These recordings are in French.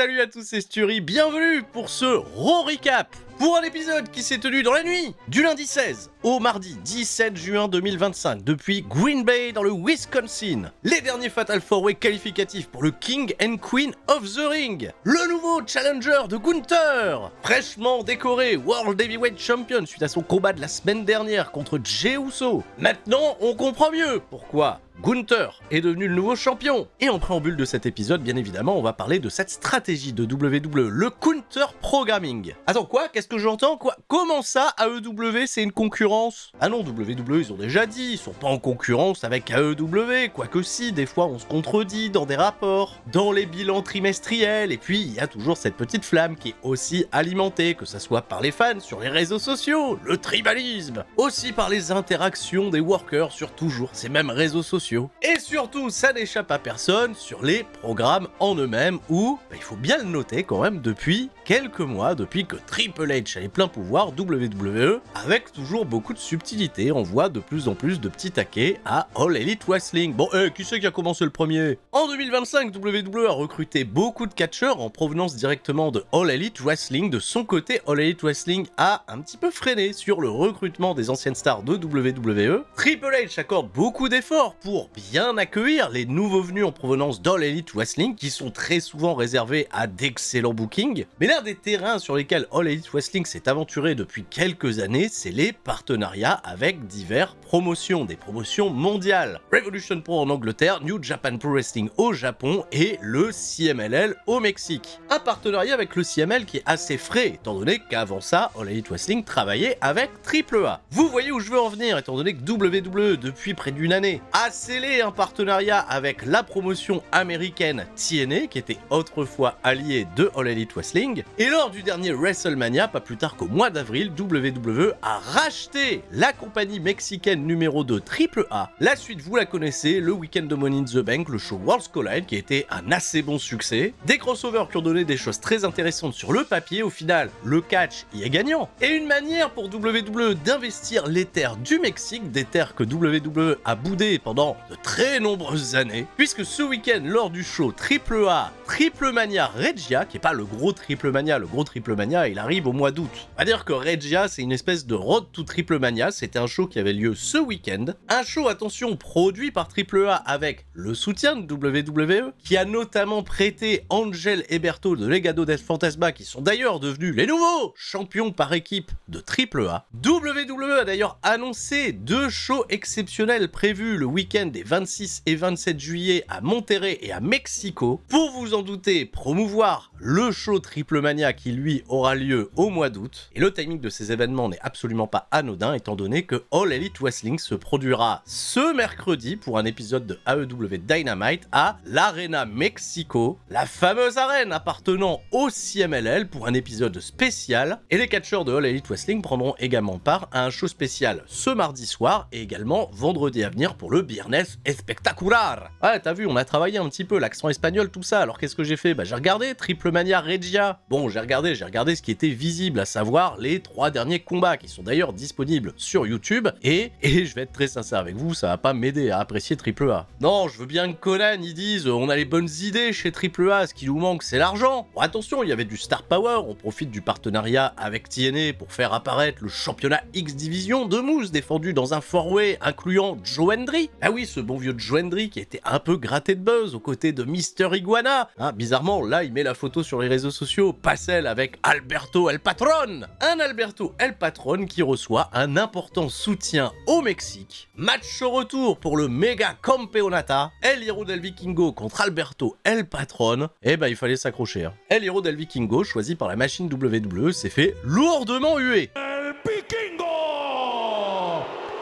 Salut à tous, c'est Sturi, bienvenue pour ce Raw Recap pour un épisode qui s'est tenu dans la nuit du lundi 16 au mardi 17 juin 2025 depuis Green Bay dans le Wisconsin. Les derniers Fatal 4-Way qualificatifs pour le King and Queen of the Ring. Le nouveau challenger de Gunther, fraîchement décoré World Heavyweight Champion suite à son combat de la semaine dernière contre Jey Uso. Maintenant, on comprend mieux pourquoi Gunther est devenu le nouveau champion. Et en préambule de cet épisode, bien évidemment, on va parler de cette stratégie de WWE, le Counter Programming. Attends, quoi? Qu'est-ce que j'entends? Quoi? Comment ça, AEW, c'est une concurrence? Ah non, WWE, ils ont déjà dit, ils sont pas en concurrence avec AEW, quoique si, des fois on se contredit dans des rapports, dans les bilans trimestriels, et puis il y a toujours cette petite flamme qui est aussi alimentée, que ça soit par les fans sur les réseaux sociaux, le tribalisme, aussi par les interactions des workers sur toujours ces mêmes réseaux sociaux. Et surtout, ça n'échappe à personne sur les programmes en eux-mêmes où, il faut bien le noter quand même, depuis quelques mois, depuis que Triple H a les pleins pouvoirs, WWE, avec toujours beaucoup de subtilité, on voit de plus en plus de petits taquets à All Elite Wrestling. Bon, qui c'est qui a commencé le premier? En 2025, WWE a recruté beaucoup de catcheurs en provenance directement de All Elite Wrestling. De son côté, All Elite Wrestling a un petit peu freiné sur le recrutement des anciennes stars de WWE. Triple H accorde beaucoup d'efforts pour bien accueillir les nouveaux venus en provenance d'All Elite Wrestling, qui sont très souvent réservés à d'excellents bookings. Mais l'un des terrains sur lesquels All Elite Wrestling s'est aventuré depuis quelques années, c'est les partenariats avec diverses promotions, des promotions mondiales. Revolution Pro en Angleterre, New Japan Pro Wrestling au Japon et le CMLL au Mexique. Un partenariat avec le CML qui est assez frais, étant donné qu'avant ça, All Elite Wrestling travaillait avec AAA. Vous voyez où je veux en venir, étant donné que WWE, depuis près d'une année, a scellé un partenariat avec la promotion américaine TNA, qui était autrefois alliée de All Elite Wrestling. Et lors du dernier WrestleMania, pas plus tard qu'au mois d'avril, WWE a racheté la compagnie mexicaine numéro 2 AAA. La suite, vous la connaissez, le week-end de Money in the Bank, le show Worlds Collide, qui a été un assez bon succès. Des crossovers qui ont donné des choses très intéressantes sur le papier. Au final, le catch y est gagnant. Et une manière pour WWE d'investir les terres du Mexique, des terres que WWE a boudées pendant de très nombreuses années, puisque ce week-end, lors du show AAA Triple Mania Regia, qui est pas le gros Triple Mania, le gros Triple Mania, il arrive au mois d'août. On va dire que Regia, c'est une espèce de road to Triple Mania, c'était un show qui avait lieu ce week-end. Un show, attention, produit par AAA avec le soutien de WWE, qui a notamment prêté Angel et Berto de Legado del Fantasma, qui sont d'ailleurs devenus les nouveaux champions par équipe de AAA. WWE a d'ailleurs annoncé 2 shows exceptionnels prévus le week-end des 26 et 27 juillet à Monterrey et à Mexico. Pour vous en douter, promouvoir le show Triple Mania qui lui aura lieu au mois d'août. Et le timing de ces événements n'est absolument pas anodin étant donné que All Elite Wrestling se produira ce mercredi pour un épisode de AEW Dynamite à l'Arena Mexico, la fameuse arène appartenant au CMLL pour un épisode spécial. Et les catcheurs de All Elite Wrestling prendront également part à un show spécial ce mardi soir et également vendredi à venir pour le Viernes Espectacular. Ouais, t'as vu, on a travaillé un petit peu l'accent espagnol, tout ça. Alors qu'est-ce que j'ai fait? J'ai regardé Triple Mania Regia. Bon, j'ai regardé ce qui était visible, à savoir les 3 derniers combats qui sont d'ailleurs disponibles sur YouTube. Et je vais être très sincère avec vous, ça va pas m'aider à apprécier AAA. Non, je veux bien que Conan ils disent on a les bonnes idées chez AAA, ce qui nous manque c'est l'argent. Bon, attention, il y avait du Star Power, on profite du partenariat avec TNA pour faire apparaître le championnat X Division de Moose défendu dans un 4-way incluant Joe Hendry. Ah oui, ce bon vieux Joe Hendry qui était un peu gratté de buzz aux côtés de Mister Iguana. Hein, bizarrement, là, il met la photo sur les réseaux sociaux, pas celle avec Alberto El Patron. Un Alberto El Patron qui reçoit un important soutien au Mexique. Match au retour pour le Mega Campeonata. El Hierro del Vikingo contre Alberto El Patron. Et il fallait s'accrocher. Hein. El Hierro del Vikingo, choisi par la machine WWE, s'est fait lourdement huer. El Vikingo!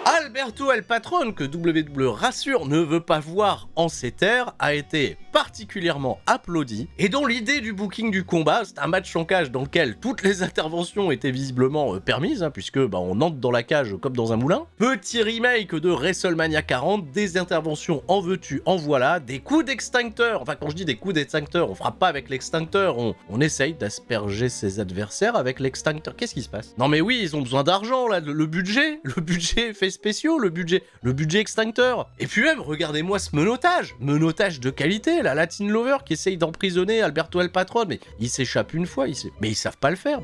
Alberto El Patron, que WWE rassure ne veut pas voir en ces terres, a été particulièrement applaudi et dont l'idée du booking du combat, c'est un match en cage dans lequel toutes les interventions étaient visiblement permises, hein, puisque on entre dans la cage comme dans un moulin. Petit remake de WrestleMania 40, des interventions en veux-tu, en voilà, des coups d'extincteur. Enfin, quand je dis des coups d'extincteur, on frappe pas avec l'extincteur, on essaye d'asperger ses adversaires avec l'extincteur. Qu'est-ce qui se passe? Non mais oui, ils ont besoin d'argent là, le budget effets spéciaux, le budget extincteur. Et puis même, regardez-moi ce menottage de qualité la Latin Lover qui essaye d'emprisonner Alberto El Patron, mais il s'échappe une fois, mais ils savent pas le faire,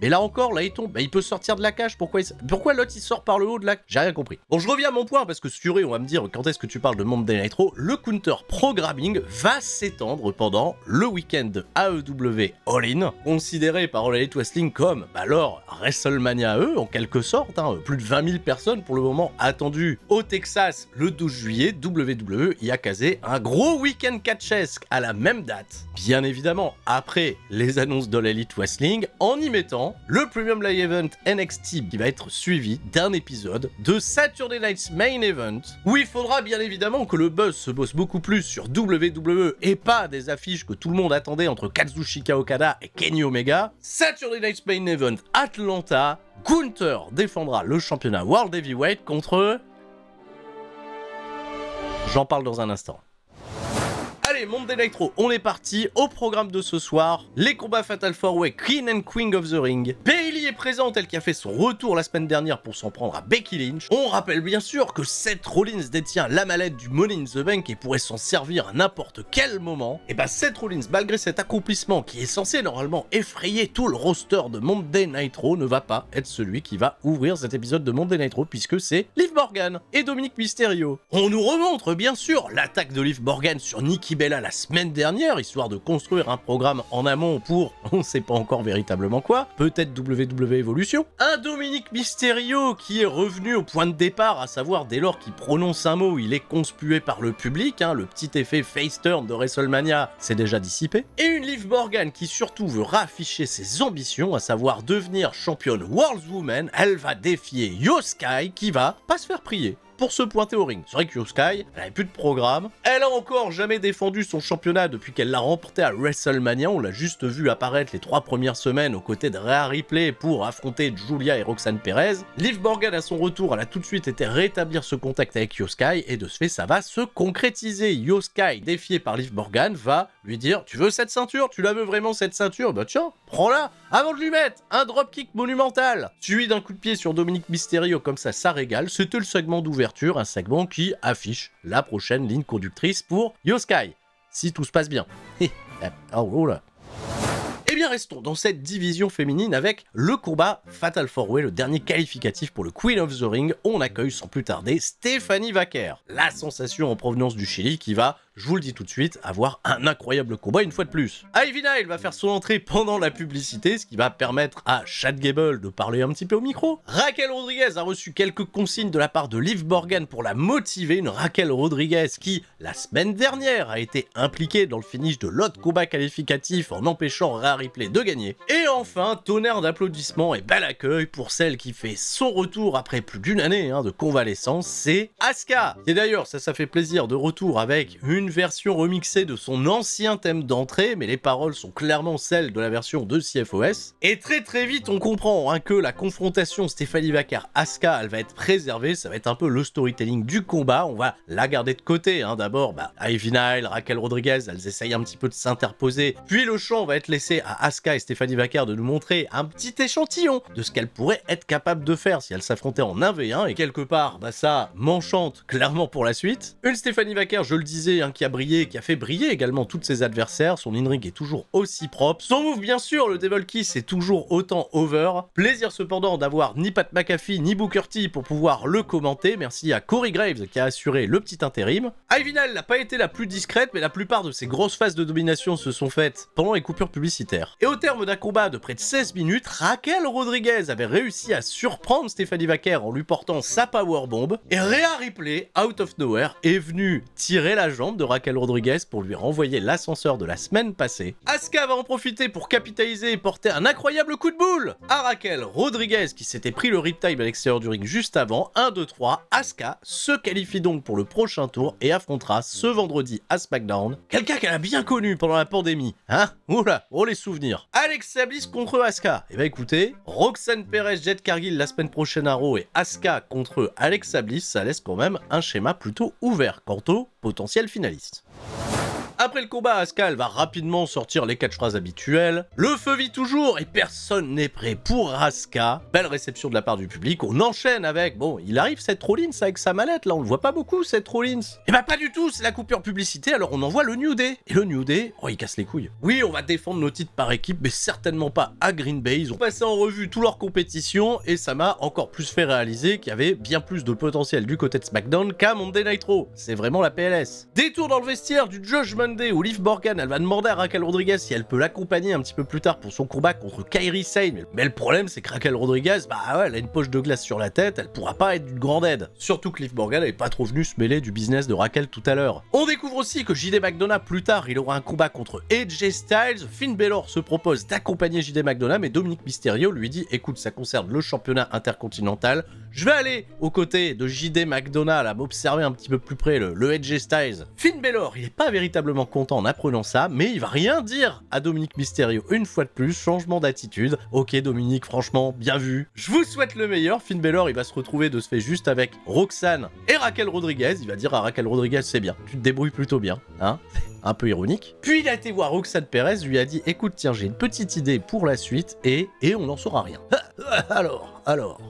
mais là encore, là il tombe, il peut sortir de la cage, pourquoi l'autre il sort par le haut de la cage? J'ai rien compris. Bon, je reviens à mon point, parce que Suré, on va me dire, quand est-ce que tu parles de Monday Night Raw? Le counter programming va s'étendre pendant le week-end de AEW All-In, considéré par All Elite Wrestling comme, leur WrestleMania à eux, en quelque sorte, hein, plus de 20 000 personnes pour le moment attendues au Texas le 12 juillet, WWE y a casé un gros week-end catchesque à la même date, bien évidemment après les annonces d'All Elite Wrestling, en y mettant le Premium Live Event NXT qui va être suivi d'un épisode de Saturday Night's Main Event, où il faudra bien évidemment que le buzz se bosse beaucoup plus sur WWE et pas des affiches que tout le monde attendait entre Kazuchika Okada et Kenny Omega. Saturday Night's Main Event Atlanta, Gunther défendra le championnat World Heavyweight contre... J'en parle dans un instant. Allez, Monday Night Raw, on est parti. Au programme de ce soir, les combats Fatal 4-Way, Queen and Queen of the Ring. Bayley est présente, elle qui a fait son retour la semaine dernière pour s'en prendre à Becky Lynch. On rappelle bien sûr que Seth Rollins détient la mallette du Money in the Bank et pourrait s'en servir à n'importe quel moment. Et Seth Rollins, malgré cet accomplissement qui est censé normalement effrayer tout le roster de Monday Night Raw, ne va pas être celui qui va ouvrir cet épisode de Monday Night Raw, puisque c'est Liv Morgan et Dominic Mysterio. On nous remontre bien sûr l'attaque de Liv Morgan sur Nikki Bella la semaine dernière, histoire de construire un programme en amont pour, on sait pas encore véritablement quoi, peut-être WWE Evolution. Un Dominic Mysterio qui est revenu au point de départ, à savoir dès lors qu'il prononce un mot, il est conspué par le public, le petit effet face turn de WrestleMania s'est déjà dissipé. Et une Liv Morgan qui surtout veut rafficher ses ambitions, à savoir devenir championne World Woman. Elle va défier Io Sky qui va pas se faire prier pour se pointer au ring. C'est vrai que Io Sky, elle avait plus de programme. Elle a encore jamais défendu son championnat depuis qu'elle l'a remporté à WrestleMania. On l'a juste vu apparaître les 3 premières semaines aux côtés de Rhea Ripley pour affronter Julia et Roxanne Perez. Liv Morgan, à son retour, elle a tout de suite été rétablir ce contact avec Io Sky et de ce fait, ça va se concrétiser. Io Sky, défiée par Liv Morgan, va lui dire: tu veux cette ceinture? Tu la veux vraiment cette ceinture? Bah tiens, prends-la avant de lui mettre un dropkick monumental. Suivi d'un coup de pied sur Dominic Mysterio, comme ça régale. C'était le segment d'ouverture, un segment qui affiche la prochaine ligne conductrice pour Io Sky, si tout se passe bien. Oh là. Eh bien, restons dans cette division féminine avec le combat Fatal 4-Way, le dernier qualificatif pour le Queen of the Ring. On accueille sans plus tarder Stephanie Vaquer, la sensation en provenance du Chili qui va, je vous le dis tout de suite, avoir un incroyable combat une fois de plus. Ivy Nile va faire son entrée pendant la publicité, ce qui va permettre à Chad Gable de parler un petit peu au micro. Raquel Rodriguez a reçu quelques consignes de la part de Liv Morgan pour la motiver, une Raquel Rodriguez qui, la semaine dernière, a été impliquée dans le finish de l'autre combat qualificatif en empêchant Rhea Ripley de gagner. Et enfin, tonnerre d'applaudissements et bel accueil pour celle qui fait son retour après plus d'une année de convalescence, c'est Asuka. Et d'ailleurs, ça fait plaisir de retour avec une version remixée de son ancien thème d'entrée, mais les paroles sont clairement celles de la version de CFOS. Et très vite, on comprend que la confrontation Stephanie Vaquer-Asuka, elle va être préservée, ça va être un peu le storytelling du combat, on va la garder de côté. D'abord, Ivy Nile, Raquel Rodriguez, elles essayent un petit peu de s'interposer, puis le champ va être laissé à Asuka et Stephanie Vaquer de nous montrer un petit échantillon de ce qu'elle pourrait être capable de faire si elle s'affrontait en 1v1, et quelque part, ça m'enchante clairement pour la suite. Une Stephanie Vaquer, je le disais, qui a brillé, qui a fait briller également tous ses adversaires, son in-ring est toujours aussi propre, son move bien sûr, le Devil Kiss, est toujours autant over. Plaisir cependant d'avoir ni Pat McAfee ni Booker T pour pouvoir le commenter, merci à Corey Graves qui a assuré le petit intérim. Ivy Nile n'a pas été la plus discrète, mais la plupart de ses grosses phases de domination se sont faites pendant les coupures publicitaires. Et au terme d'un combat de près de 16 minutes, Raquel Rodriguez avait réussi à surprendre Stephanie Vaquer en lui portant sa powerbomb, et Rhea Ripley, out of nowhere, est venue tirer la jambe de Raquel Rodriguez pour lui renvoyer l'ascenseur de la semaine passée. Asuka va en profiter pour capitaliser et porter un incroyable coup de boule à Raquel Rodriguez qui s'était pris le riptide à l'extérieur du ring juste avant. 1, 2, 3, Asuka se qualifie donc pour le prochain tour et affrontera ce vendredi à SmackDown quelqu'un qu'elle a bien connu pendant la pandémie. Oula, oh les souvenirs. Alexa Bliss contre Asuka. Et écoutez, Roxanne Perez, Jade Cargill la semaine prochaine à Raw et Asuka contre Alexa Bliss, ça laisse quand même un schéma plutôt ouvert quant au potentiel finaliste. À Après le combat, Asuka va rapidement sortir les catchphrases habituelles. Le feu vit toujours et personne n'est prêt pour Asuka. Belle réception de la part du public. On enchaîne avec, bon, il arrive Seth Rollins avec sa mallette, là, on le voit pas beaucoup, Seth Rollins. Et bah pas du tout, c'est la coupure publicité, alors on envoie le New Day. Et le New Day, oh, il casse les couilles. Oui, on va défendre nos titres par équipe, mais certainement pas à Green Bay. Ils ont passé en revue toute leur compétition et ça m'a encore plus fait réaliser qu'il y avait bien plus de potentiel du côté de SmackDown qu'à Monday Night Raw. C'est vraiment la PLS. Détour dans le vestiaire du Judgment Day où Liv Morgan, elle va demander à Raquel Rodriguez si elle peut l'accompagner un petit peu plus tard pour son combat contre Kairi Sane. Mais le problème, c'est que Raquel Rodriguez, bah ouais, elle a une poche de glace sur la tête, elle pourra pas être d'une grande aide. Surtout que Liv Morgan n'est pas trop venue se mêler du business de Raquel tout à l'heure. On découvre aussi que JD McDonough, plus tard, il aura un combat contre AJ Styles. Finn Balor se propose d'accompagner JD McDonough, mais Dominic Mysterio lui dit, écoute, ça concerne le championnat intercontinental, je vais aller aux côtés de JD McDonough, là, m'observer un petit peu plus près le AJ Styles. Finn Balor, il est pas véritablement content en apprenant ça, mais il va rien dire à Dominic Mysterio une fois de plus, changement d'attitude. Ok Dominique, franchement, bien vu. Je vous souhaite le meilleur. Finn Balor, il va se retrouver de ce fait juste avec Roxanne et Raquel Rodriguez. Il va dire à Raquel Rodriguez, c'est bien, tu te débrouilles plutôt bien, hein. Un peu ironique. Puis il a été voir Roxanne Perez, lui a dit, écoute, tiens, j'ai une petite idée pour la suite et on n'en saura rien. Alors...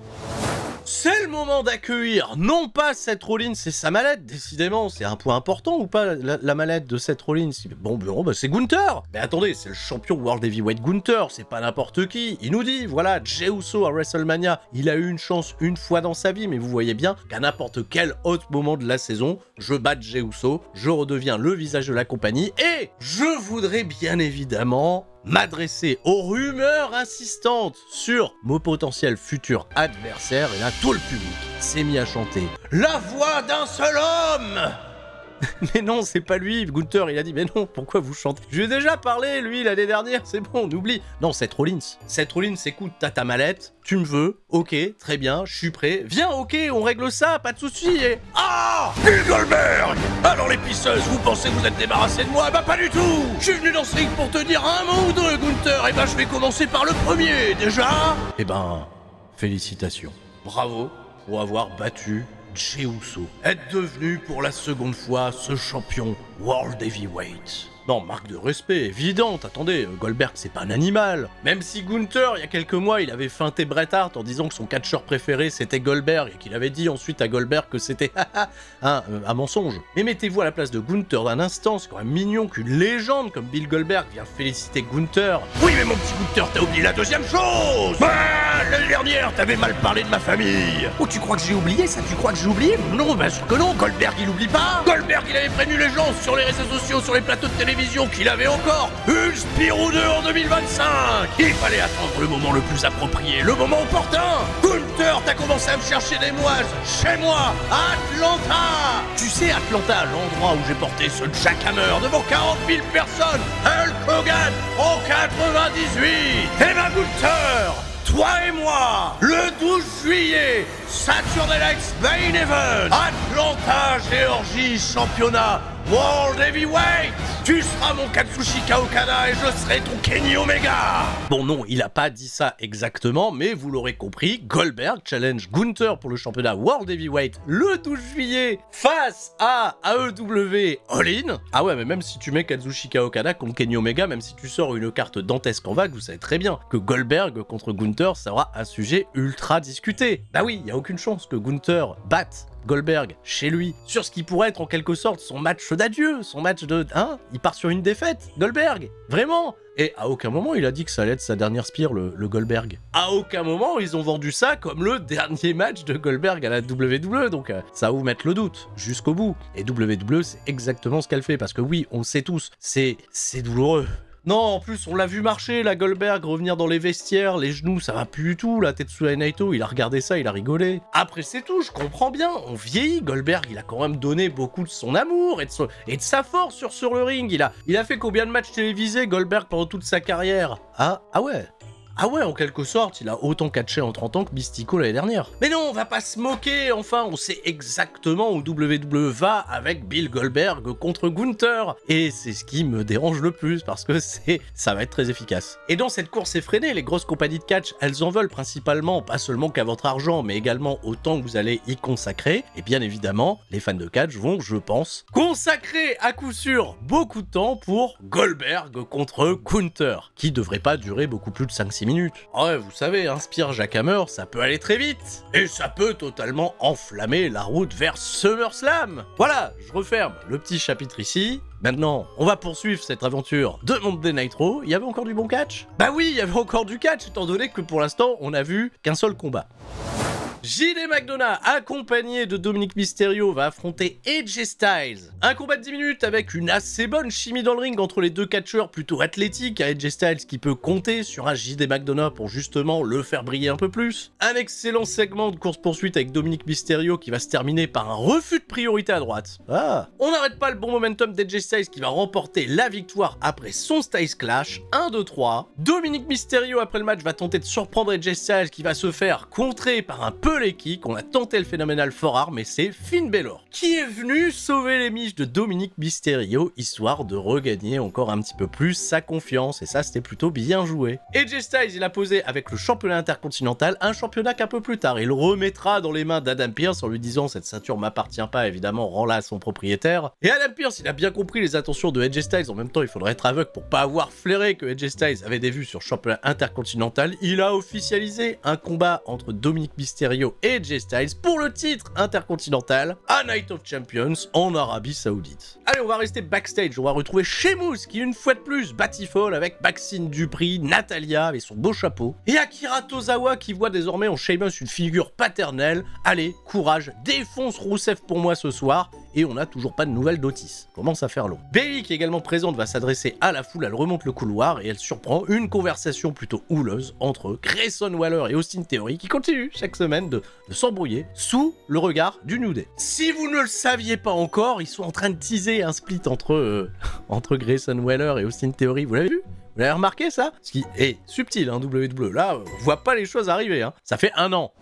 C'est le moment d'accueillir, non pas Seth Rollins et sa mallette, décidément, c'est un point important ou pas, la mallette de Seth Rollins? Bon, bah c'est Gunther. Mais attendez, c'est le champion World Heavyweight Gunther, c'est pas n'importe qui. Il nous dit, voilà, Jey Uso à WrestleMania, il a eu une chance une fois dans sa vie, mais vous voyez bien qu'à n'importe quel autre moment de la saison, je bats Jey Uso, je redeviens le visage de la compagnie, et je voudrais bien évidemment m'adresser aux rumeurs insistantes sur mon potentiel futur adversaire, et là tout le public s'est mis à chanter « La voix d'un seul homme !» Mais non, c'est pas lui, Gunther, il a dit, mais non, pourquoi vous chantez? Je lui ai déjà parlé, lui, l'année dernière, c'est bon, on oublie. Non, Seth Rollins. Seth Rollins, écoute, t'as ta mallette, tu me veux, ok, très bien, je suis prêt. Viens, ok, on règle ça, pas de soucis. Et... Ah, Bill Goldberg! Alors les pisseuses, vous pensez que vous êtes débarrassé de moi? Bah pas du tout! Je suis venu dans ce ring pour te dire un mot ou deux, Gunther, et bah je vais commencer par le premier, déjà. Eh ben, félicitations. Bravo pour avoir battu Jey Uso, être devenu pour la seconde fois ce champion World Heavyweight. Non, marque de respect évidente, attendez, Goldberg c'est pas un animal. Même si Gunther, il y a quelques mois, il avait feinté Bret Hart en disant que son catcheur préféré c'était Goldberg et qu'il avait dit ensuite à Goldberg que c'était un mensonge. Mais mettez-vous à la place de Gunther d'un instant, c'est quand même mignon qu'une légende comme Bill Goldberg vienne féliciter Gunther. Oui mais mon petit Gunther, t'as oublié la deuxième chose. L'année dernière, t'avais mal parlé de ma famille. Oh, tu crois que j'ai oublié ça? Tu crois que j'ai oublié? Non, bien sûr que non, Goldberg il oublie pas. Goldberg il avait prévenu les gens sur les réseaux sociaux, sur les plateaux de télévision qu'il avait encore une Spiro 2 en 2025. Il fallait attendre le moment le plus approprié, le moment opportun. Gunther, t'as commencé à me chercher des moises chez moi, à Atlanta. Tu sais, Atlanta, l'endroit où j'ai porté ce jackhammer devant 40 000 personnes, Hulk Hogan en 98. Eh ben Gunther, toi et moi, le 12 juillet, Saturday Night's Main Event, Atlanta, Géorgie, championnat World Heavyweight. Tu seras mon Katsushika Okada et je serai ton Kenny Omega. Bon non, il a pas dit ça exactement, mais vous l'aurez compris, Goldberg challenge Gunther pour le championnat World Heavyweight le 12 juillet face à AEW All-In. Ah ouais, mais même si tu mets Katsushika Okada contre Kenny Omega, même si tu sors une carte dantesque en vague, vous savez très bien que Goldberg contre Gunther sera un sujet ultra discuté. Bah oui, il y a aucune chance que Gunther batte Goldberg chez lui sur ce qui pourrait être en quelque sorte son match d'adieu, son match de... Hein? Il part sur une défaite, Goldberg. Vraiment. Et à aucun moment il a dit que ça allait être sa dernière spire, le Goldberg. À aucun moment ils ont vendu ça comme le dernier match de Goldberg à la WWE, donc ça va vous mettre le doute jusqu'au bout. Et WWE c'est exactement ce qu'elle fait, parce que oui, on le sait tous, c'est douloureux. Non, en plus, on l'a vu marcher, la Goldberg, revenir dans les vestiaires, les genoux, ça va plus du tout, la Tetsuya Naito, il a regardé ça, il a rigolé. Après, c'est tout, je comprends bien, on vieillit, Goldberg, il a quand même donné beaucoup de son amour et de sa force sur le ring. Il a fait combien de matchs télévisés, Goldberg, pendant toute sa carrière? Ah ouais. Ah ouais, en quelque sorte, il a autant catché en 30 ans que Mystico l'année dernière. Mais non, on va pas se moquer, enfin, on sait exactement où WWE va avec Bill Goldberg contre Gunther. Et c'est ce qui me dérange le plus, parce que ça va être très efficace. Et dans cette course effrénée, les grosses compagnies de catch, elles en veulent principalement, pas seulement qu'à votre argent, mais également au temps que vous allez y consacrer. Et bien évidemment, les fans de catch vont, je pense, consacrer à coup sûr beaucoup de temps pour Goldberg contre Gunther, qui devrait pas durer beaucoup plus de 5-6 minutes. Ouais, vous savez, un Spear Jackhammer, ça peut aller très vite, et ça peut totalement enflammer la route vers SummerSlam. Voilà, je referme le petit chapitre ici. Maintenant, on va poursuivre cette aventure de Monday Nitro. Il y avait encore du bon catch? Bah oui, il y avait encore du catch, étant donné que pour l'instant, on a vu qu'un seul combat. JD McDonagh, accompagné de Dominic Mysterio, va affronter AJ Styles. Un combat de 10 minutes avec une assez bonne chimie dans le ring entre les deux catcheurs plutôt athlétiques, à AJ Styles qui peut compter sur un JD McDonagh pour justement le faire briller un peu plus. Un excellent segment de course-poursuite avec Dominic Mysterio qui va se terminer par un refus de priorité à droite. Ah. On n'arrête pas le bon momentum d'AJ Styles qui va remporter la victoire après son Styles Clash. 1, 2, 3. Dominic Mysterio après le match va tenter de surprendre AJ Styles qui va se faire contrer par un peu les kicks. On a tenté le phénoménal fort mais c'est Finn Balor qui est venu sauver les miches de Dominic Mysterio histoire de regagner encore un petit peu plus sa confiance, et ça c'était plutôt bien joué. AJ Styles il a posé avec le championnat intercontinental, un championnat qu'un peu plus tard il remettra dans les mains d'Adam Pearce en lui disant cette ceinture m'appartient pas, évidemment rends-la à son propriétaire. Et Adam Pearce il a bien compris les intentions de AJ Styles, en même temps il faudrait être aveugle pour pas avoir flairé que AJ Styles avait des vues sur le championnat intercontinental. Il a officialisé un combat entre Dominic Mysterio et AJ Styles pour le titre intercontinental à Night of Champions en Arabie Saoudite. Allez, on va rester backstage, on va retrouver Sheamus qui une fois de plus batifole avec Maxine Dupri, Natalia avec son beau chapeau, et Akira Tozawa qui voit désormais en Sheamus une figure paternelle. Allez, courage, défonce Rousseff pour moi ce soir. Et on n'a toujours pas de nouvelles d'Otis. Commence à faire long. Bayley, qui est également présente, va s'adresser à la foule, elle remonte le couloir et elle surprend une conversation plutôt houleuse entre Grayson Waller et Austin Theory qui continuent chaque semaine de s'embrouiller sous le regard du New Day. Si vous ne le saviez pas encore, ils sont en train de teaser un split entre Grayson Waller et Austin Theory, vous l'avez vu? Vous l'avez remarqué ça? Ce qui est subtil, hein, WWE. Là, on voit pas les choses arriver, hein. Ça fait 1 an.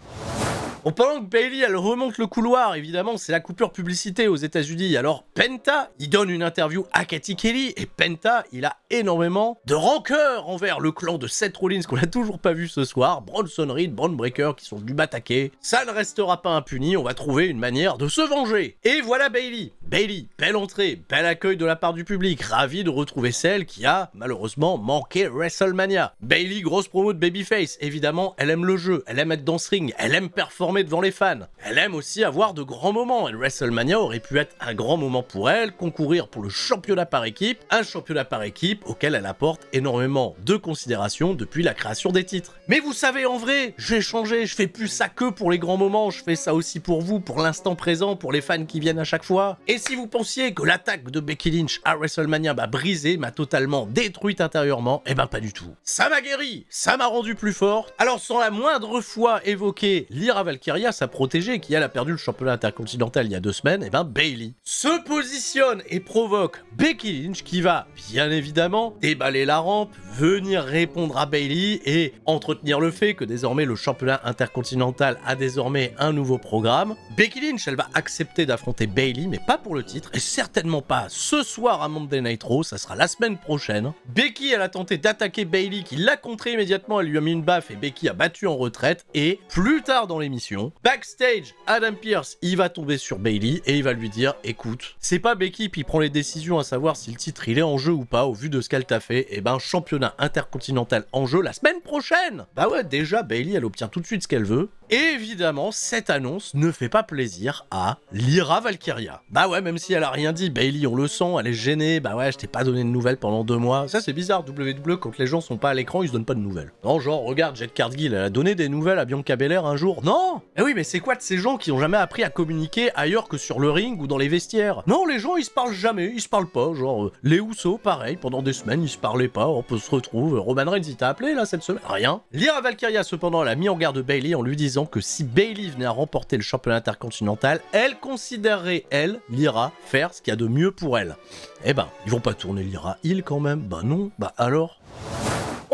Bon, pendant que Bayley elle remonte le couloir, évidemment c'est la coupure publicité aux États-Unis. Alors Penta il donne une interview à Cathy Kelly et Penta il a énormément de rancœur envers le clan de Seth Rollins qu'on n'a toujours pas vu ce soir, Bronson Reed, Bron Breakker qui sont venus m'attaquer. Ça ne restera pas impuni, on va trouver une manière de se venger. Et voilà Bayley. Bayley, belle entrée, bel accueil de la part du public, ravi de retrouver celle qui a malheureusement manqué WrestleMania. Bayley, grosse promo de Babyface, évidemment elle aime le jeu, elle aime être dans ce ring, elle aime performer devant les fans. Elle aime aussi avoir de grands moments et WrestleMania aurait pu être un grand moment pour elle, concourir pour le championnat par équipe, un championnat par équipe auquel elle apporte énormément de considération depuis la création des titres. Mais vous savez, en vrai, j'ai changé, je fais plus ça que pour les grands moments, je fais ça aussi pour vous, pour l'instant présent, pour les fans qui viennent à chaque fois. Et si vous pensiez que l'attaque de Becky Lynch à WrestleMania m'a brisé, m'a totalement détruite intérieurement, eh ben pas du tout. Ça m'a guéri, ça m'a rendu plus forte. Alors sans la moindre fois évoquer Lyra Valkyria, sa protégée qui elle a perdu le championnat intercontinental il y a 2 semaines, et ben Bayley se positionne et provoque Becky Lynch qui va bien évidemment déballer la rampe, venir répondre à Bayley et entretenir le fait que désormais le championnat intercontinental a désormais un nouveau programme. Becky Lynch elle va accepter d'affronter Bayley mais pas pour le titre et certainement pas ce soir à Monday Nitro, ça sera la semaine prochaine. Becky elle a tenté d'attaquer Bayley qui l'a contré immédiatement, elle lui a mis une baffe et Becky a battu en retraite. Et plus tard dans l'émission, backstage, Adam Pearce, il va tomber sur Bayley et il va lui dire écoute, c'est pas Becky qui prend les décisions à savoir si le titre il est en jeu ou pas au vu de ce qu'elle t'a fait, et ben championnat intercontinental en jeu la semaine prochaine. Bah ouais, déjà Bayley elle obtient tout de suite ce qu'elle veut. Et évidemment, cette annonce ne fait pas plaisir à Lyra Valkyria. Bah ouais, même si elle a rien dit, Bayley on le sent, elle est gênée, bah ouais, je t'ai pas donné de nouvelles pendant 2 mois. Ça c'est bizarre, WWE, quand les gens sont pas à l'écran, ils se donnent pas de nouvelles. Non, genre, regarde, Jade Cargill, elle a donné des nouvelles à Bianca Belair un jour. Non. Eh oui, mais c'est quoi de ces gens qui ont jamais appris à communiquer ailleurs que sur le ring ou dans les vestiaires? Non, les gens ils se parlent jamais, ils se parlent pas, genre, les Usos, pareil, pendant des semaines ils se parlaient pas, on peut se retrouver. Roman Reigns il t'a appelé là cette semaine? Rien. Lyra Valkyria cependant elle a mis en garde Bayley en lui disant que si Bayley venait à remporter le championnat intercontinental, elle considérerait, elle, Lyra, faire ce qu'il y a de mieux pour elle. Eh ben, ils vont pas tourner Lyra heel quand même? Bah non, bah alors...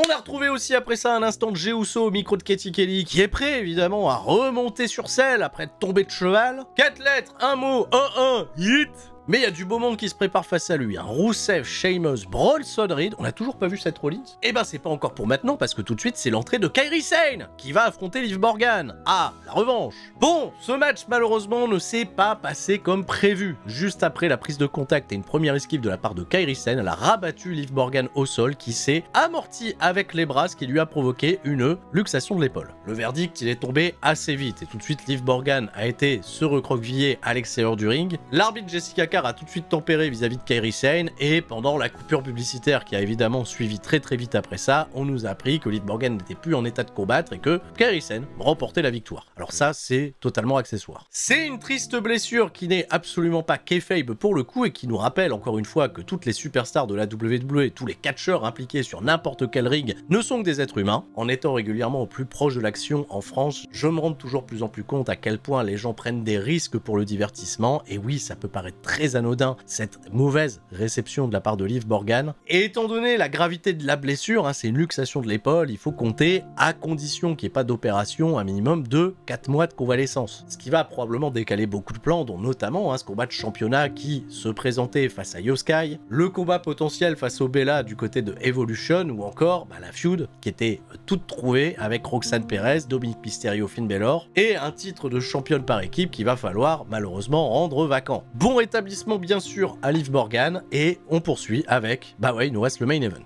On a retrouvé aussi après ça un instant de Jey Uso au micro de Katie Kelly, qui est prêt évidemment à remonter sur selle après être tombé de cheval. 4 lettres, un mot, 1-1, hit. Mais il y a du beau monde qui se prépare face à lui. Rusev, Sheamus, Bronson Reed. On n'a toujours pas vu Seth Rollins. Et ben c'est pas encore pour maintenant parce que tout de suite c'est l'entrée de Kairi Sane qui va affronter Liv Morgan. Ah, la revanche. Bon, ce match malheureusement ne s'est pas passé comme prévu. Juste après la prise de contact et une première esquive de la part de Kairi Sane, elle a rabattu Liv Morgan au sol qui s'est amorti avec les bras, ce qui lui a provoqué une luxation de l'épaule. Le verdict, il est tombé assez vite et tout de suite Liv Morgan a été se recroqueviller à l'extérieur du ring. L'arbitre Jessica a tout de suite tempéré vis-à-vis de Kairi Sane et pendant la coupure publicitaire qui a évidemment suivi très vite après ça, on nous a appris que Liv Morgan n'était plus en état de combattre et que Kairi Sane remportait la victoire. Alors ça, c'est totalement accessoire. C'est une triste blessure qui n'est absolument pas kayfabe pour le coup et qui nous rappelle encore une fois que toutes les superstars de la WWE, tous les catcheurs impliqués sur n'importe quel ring ne sont que des êtres humains. En étant régulièrement au plus proche de l'action en France, je me rends toujours plus en plus compte à quel point les gens prennent des risques pour le divertissement et oui, ça peut paraître très anodin cette mauvaise réception de la part de Liv Morgan. Et étant donné la gravité de la blessure, c'est une luxation de l'épaule, il faut compter, à condition qu'il n'y ait pas d'opération, un minimum de 4 mois de convalescence. Ce qui va probablement décaler beaucoup de plans, dont notamment ce combat de championnat qui se présentait face à Io Sky, le combat potentiel face au Bella du côté de Evolution, ou encore la feud qui était toute trouvée avec Roxanne Perez, Dominic Mysterio, Finn Balor, et un titre de championne par équipe qu'il va falloir malheureusement rendre vacant. Bon rétablissement bien sûr à Liv Morgan et on poursuit avec, il nous reste le main event.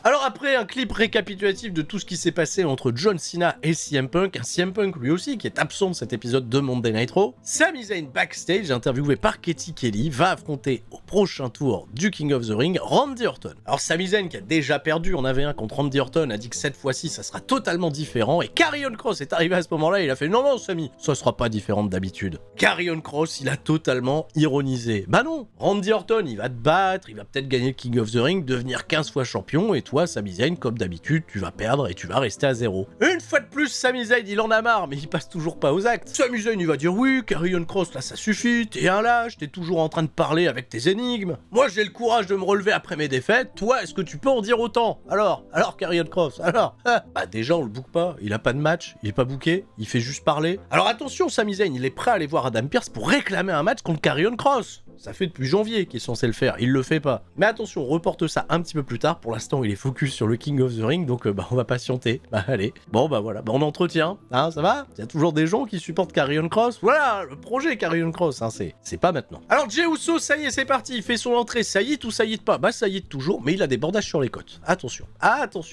Alors après un clip récapitulatif de tout ce qui s'est passé entre John Cena et CM Punk, un CM Punk lui aussi qui est absent de cet épisode de Monday Night Raw, Sami Zayn backstage, interviewé par Katie Kelly, va affronter au prochain tour du King of the Ring Randy Orton. Alors Sami Zayn qui a déjà perdu en avait un contre Randy Orton a dit que cette fois-ci ça sera totalement différent et Karrion Kross est arrivé à ce moment-là et il a fait non Sami, ça sera pas différent d'habitude. Karrion Kross il a totalement ironisé. Bah non, Randy Orton il va te battre, il va peut-être gagner le King of the Ring, devenir 15 fois champion et toi Sami Zayn comme d'habitude tu vas perdre et tu vas rester à zéro. Une fois de plus Sami Zayn il en a marre mais il passe toujours pas aux actes. Sami Zayn il va dire oui Karrion Kross là ça suffit, t'es un lâche, t'es toujours en train de parler avec tes énigmes. Moi j'ai le courage de me relever après mes défaites, toi est-ce que tu peux en dire autant? Alors Karrion Kross, alors bah déjà on le book pas, il a pas de match, il est pas booké, il fait juste parler. Alors attention Sami Zayn il est prêt à aller voir Adam Pearce pour réclamer un match contre Karrion Kross. Ça fait depuis janvier qu'il est censé le faire, il le fait pas. Mais attention, on reporte ça un petit peu plus tard. Pour l'instant, il est focus sur le King of the Ring, donc on va patienter. Allez, voilà, on entretient, ça va? Il y a toujours des gens qui supportent Karrion Kross. Voilà, le projet Karrion Kross, c'est pas maintenant. Alors Jey Uso, ça y est, c'est parti, il fait son entrée, ça y est ou ça y est pas? Ça y est toujours, mais il a des bandages sur les côtes. Attention.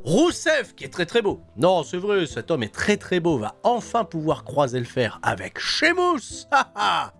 Rusev, qui est très beau. Non, c'est vrai, cet homme est très beau, va enfin pouvoir croiser le fer avec Sheamus.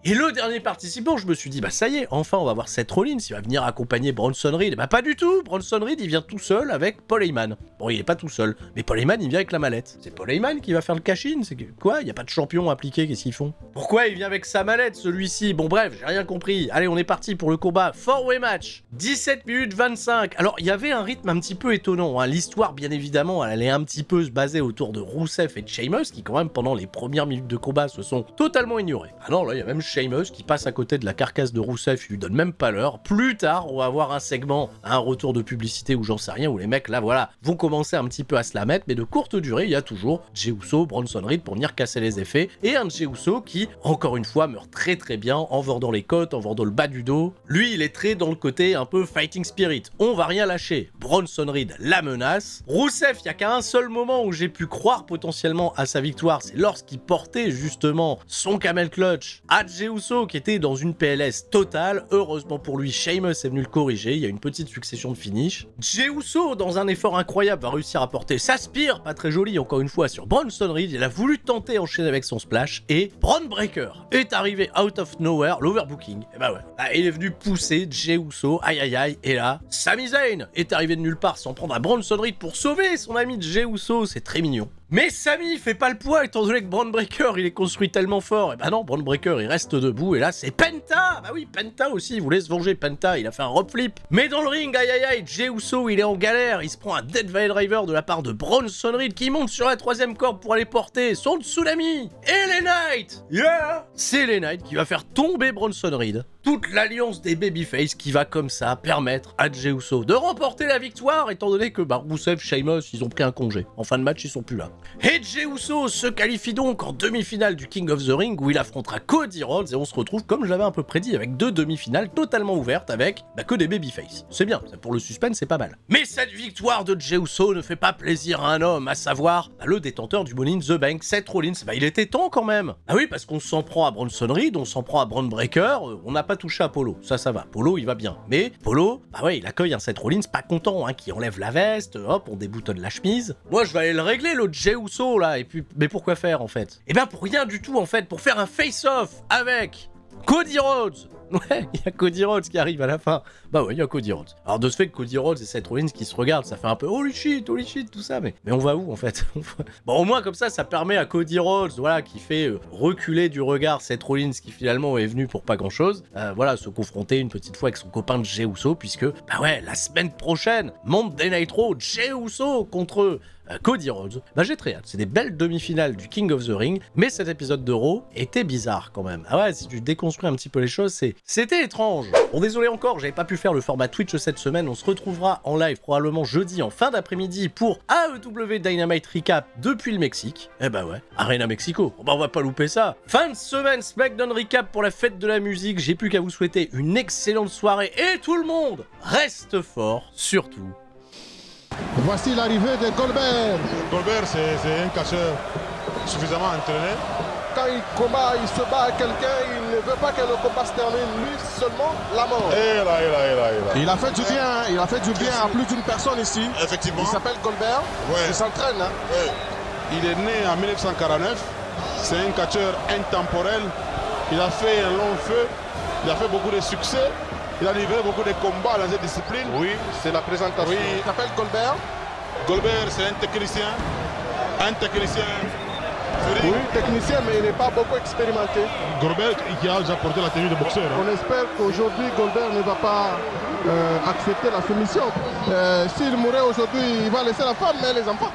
Et le dernier participant, je me suis dit, ça y est, enfin on va voir Seth Rollins, il va venir accompagner Bronson Reed. Pas du tout, Bronson Reed il vient tout seul avec Paul Heyman. Bon il est pas tout seul, mais Paul Heyman il vient avec la mallette. C'est Paul Heyman qui va faire le cash-in, c'est quoi? Il y a pas de champion impliqué, qu'est-ce qu'ils font? Pourquoi il vient avec sa mallette celui-ci? Bon bref, j'ai rien compris. Allez on est parti pour le combat 4-way match. 17 minutes 25. Alors il y avait un rythme un petit peu étonnant, l'histoire bien évidemment elle allait un petit peu se baser autour de Rusev et de Sheamus qui quand même pendant les premières minutes de combat se sont totalement ignorés. Ah non là il y a même Sheamus qui passe à côté de la carcasse de Rusev, il lui donne même pas l'heure. Plus tard, on va avoir un segment, un retour de publicité ou j'en sais rien, où les mecs là, vont commencer un petit peu à se la mettre, mais de courte durée, il y a toujours Jey Uso, Bronson Reed pour venir casser les effets, et un Jey Uso qui, encore une fois, meurt très bien, en vendant les côtes, en vendant le bas du dos. Lui, il est très dans le côté un peu fighting spirit. On va rien lâcher. Bronson Reed la menace. Rusev, il y a qu'à un seul moment où j'ai pu croire potentiellement à sa victoire, c'est lorsqu'il portait justement son camel clutch à Jey Uso qui était dans une PLS totale. Heureusement pour lui, Sheamus est venu le corriger, il y a une petite succession de finish. Jey Uso, dans un effort incroyable, va réussir à porter sa spire, pas très jolie encore une fois, sur Bronson Reed. Il a voulu tenter enchaîner avec son splash, et Bron Breakker est arrivé out of nowhere, l'overbooking. Et il est venu pousser Jey Uso, aïe, et là, Sami Zayn est arrivé de nulle part sans prendre à Bronson Reed pour sauver son ami Jey Uso, c'est très mignon. Mais Sami fait pas le poids étant donné que Braun Breaker il est construit tellement fort. Et bah non, Braun Breaker il reste debout et là c'est Penta. Bah oui, Penta aussi, il voulait se venger. Penta, il a fait un rope flip. Mais dans le ring, aïe aïe aïe, Jey Uso il est en galère. Il se prend un Dead Valley Driver de la part de Bronson Reed qui monte sur la 3ème corde pour aller porter son tsunami. Et les Knights, yeah, c'est les Knights qui va faire tomber Bronson Reed. Toute l'alliance des babyface qui va comme ça permettre à Jey Uso de remporter la victoire étant donné que Rusev, Sheamus, ils ont pris un congé. En fin de match, ils sont plus là. Et Jey Uso se qualifie donc en demi-finale du King of the Ring où il affrontera Cody Rhodes et on se retrouve comme je l'avais un peu prédit avec 2 demi-finales totalement ouvertes avec que des babyface. C'est bien, pour le suspense c'est pas mal. Mais cette victoire de Jey Uso ne fait pas plaisir à un homme, à savoir le détenteur du Money in the Bank, Seth Rollins. Il était temps quand même. Ah oui, parce qu'on s'en prend à Bronson Reed, on s'en prend à Braun Breaker, on n'a pas touché à Polo, ça va. Polo il va bien. Mais Polo, bah ouais, il accueille un Seth Rollins pas content, qui enlève la veste, hop, on déboutonne la chemise. Moi je vais aller le régler, l'autre Jey Uso là, et puis, mais pourquoi faire en fait? Eh ben pour rien du tout en fait, pour faire un face-off avec Cody Rhodes. Ouais, il y a Cody Rhodes qui arrive à la fin. Bah ouais, il y a Cody Rhodes. Alors de ce fait que Cody Rhodes et Seth Rollins qui se regardent, ça fait un peu holy shit, tout ça, mais on va où en fait? Bon, au moins comme ça permet à Cody Rhodes, voilà, qui fait reculer du regard Seth Rollins qui finalement est venu pour pas grand chose, voilà, se confronter une petite fois avec son copain de Jey Uso, puisque, bah ouais, la semaine prochaine, Monday Night Raw, Jey Uso contre Cody Rhodes. Bah j'ai très hâte, c'est des belles demi-finales du King of the Ring, mais cet épisode de Raw était bizarre quand même. Ah ouais, si tu déconstruis un petit peu les choses, c'était étrange. Bon, désolé encore, j'avais pas pu faire le format Twitch cette semaine, on se retrouvera en live probablement jeudi en fin d'après-midi pour AEW Dynamite Recap depuis le Mexique. Eh bah ouais, Arena Mexico, bah on va pas louper ça. Fin de semaine, SmackDown Recap pour la fête de la musique, j'ai plus qu'à vous souhaiter une excellente soirée et tout le monde reste fort, surtout. Voici l'arrivée de Goldberg. Goldberg, c'est un catcheur suffisamment entraîné. Quand il combat, il se bat à quelqu'un, il ne veut pas que le combat se termine, lui seulement la mort. Et là. Il a fait du bien, il a fait du bien à plus d'une personne ici. Effectivement. Il s'appelle Goldberg, ouais. Il s'entraîne. Ouais. Il est né en 1949, c'est un catcheur intemporel. Il a fait un long feu, il a fait beaucoup de succès. Il a livré beaucoup de combats dans cette discipline. Oui, c'est la présentation. Oui. Il s'appelle Goldberg. Goldberg, c'est un technicien. Oui, technicien, mais il n'est pas beaucoup expérimenté. Goldberg, qui a déjà porté la tenue de boxeur. On espère qu'aujourd'hui, Goldberg ne va pas accepter la soumission. S'il mourait aujourd'hui, il va laisser la femme, mais les enfants.